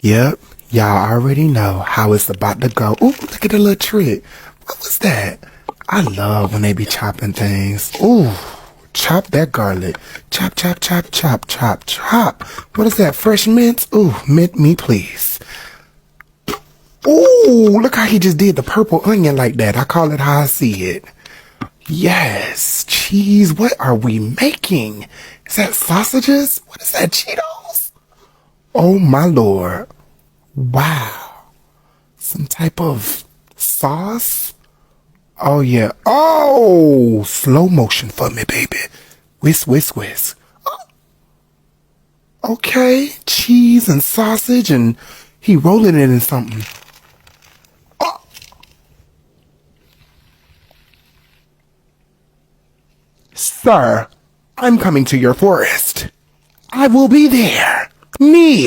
Yep, y'all already know how it's about to go. Ooh, look at the little trick. What was that? I love when they be chopping things. Ooh, chop that garlic. Chop, chop, chop, chop, chop, chop. What is that, fresh mint? Ooh, mint me, please. Ooh, look how he just did the purple onion like that. I call it how I see it. Yes, cheese. What are we making? Is that sausages? What is that, Cheetos? Oh, my Lord. Wow. Some type of sauce? Oh, yeah. Oh, slow motion for me, baby. Whisk, whisk, whisk. Oh, okay. Cheese and sausage, and he rolling it in something. Oh. Sir, I'm coming to your forest. I will be there. Me.